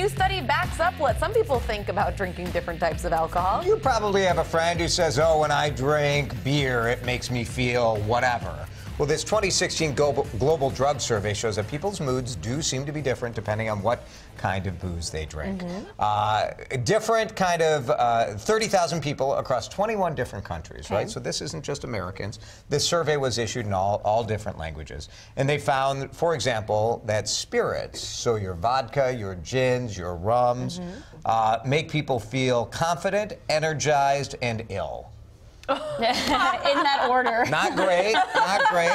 new study backs up what some people think about drinking different types of alcohol. You probably have a friend who says, oh, when I drink beer, it makes me feel whatever. Well, this 2016 Global Drug Survey shows that people's moods do seem to be different depending on what kind of booze they drink. Different kind of 30,000 people across 21 different countries, right? So this isn't just Americans. This survey was issued in all different languages. And they found, for example, that spirits, so your vodka, your gins, your rums, make people feel confident, energized, and ill. In that order. Not great, not great.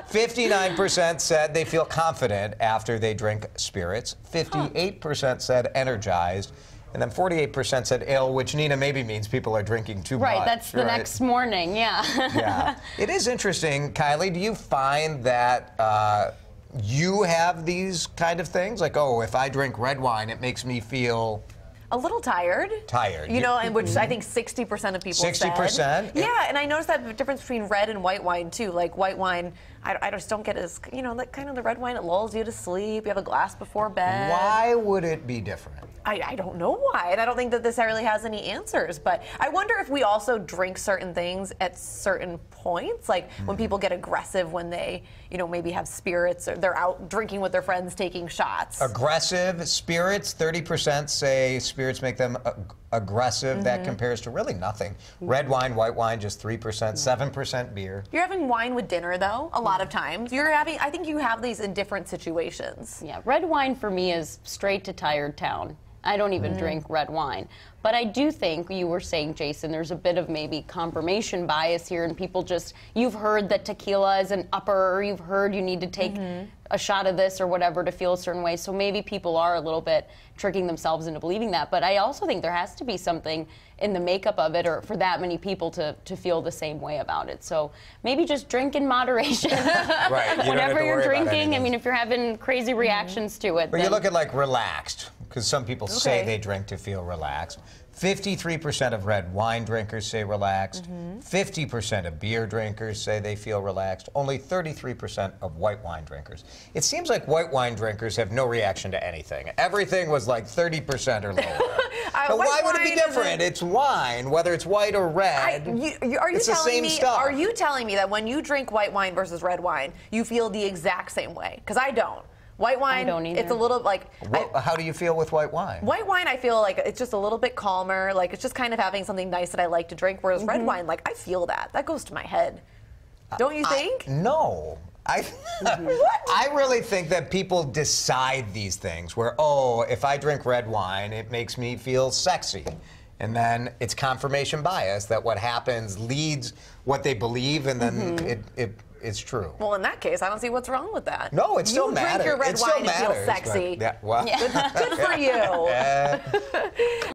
59% said they feel confident after they drink spirits. 58% said energized. And then 48% said ill, which, Nina, maybe means people are drinking too much. Right, that's the next morning, yeah. Yeah. It is interesting, Kylie, do you find that you have these kind of things? Like, oh, if I drink red wine, it makes me feel... A little tired. Tired. You know, and which I think 60% of people 60%? said. Yeah, and I noticed that difference between red and white wine, too. Like, white wine, I just don't get as, you know, like kind of the red wine, it lulls you to sleep. You have a glass before bed. Why would it be different? I don't know why, and I don't think that this really has any answers, but I wonder if we also drink certain things at certain points, like when people get aggressive when they, you know, maybe have spirits or they're out drinking with their friends taking shots. Aggressive spirits, 30% say spirits make them aggressive. That compares to really nothing. Red wine, white wine, just 3%, 7% beer. You're having wine with dinner, though, a lot of times. You're having, I think you have these in different situations. Yeah, red wine for me is straight to tired town. I don't even drink red wine. But I do think, you were saying, Jason, there's a bit of maybe confirmation bias here, and people just, you've heard that tequila is an upper, or you've heard you need to take a shot of this or whatever to feel a certain way. So maybe people are a little bit tricking themselves into believing that. But I also think there has to be something in the makeup of it, or for that many people to feel the same way about it. So maybe just drink in moderation. Right. You Whatever you're drinking, I mean, if you're having crazy reactions to it. But you look at like relaxed, because some people say they drink to feel relaxed. 53% of red wine drinkers say relaxed. 50% of beer drinkers say they feel relaxed. Only 33% of white wine drinkers. It seems like white wine drinkers have no reaction to anything. Everything was like 30% or lower. But why would it be different? It's wine, whether it's white or red. It's the same stuff. Are you telling me that when you drink white wine versus red wine, you feel the exact same way? Because I don't. White wine, I don't either. It's a little like... How do you feel with white wine? White wine, I feel like it's just a little bit calmer. Like, it's just kind of having something nice that I like to drink. Whereas red wine, like, I feel that. That goes to my head. Don't you think? No. I really think that people decide these things where, oh, if I drink red wine, it makes me feel sexy. And then it's confirmation bias that what happens leads what they believe, and then it's true. Well, in that case, I don't see what's wrong with that. No, it still matters. You drink your red wine and feel sexy. Yeah, well. Good for you.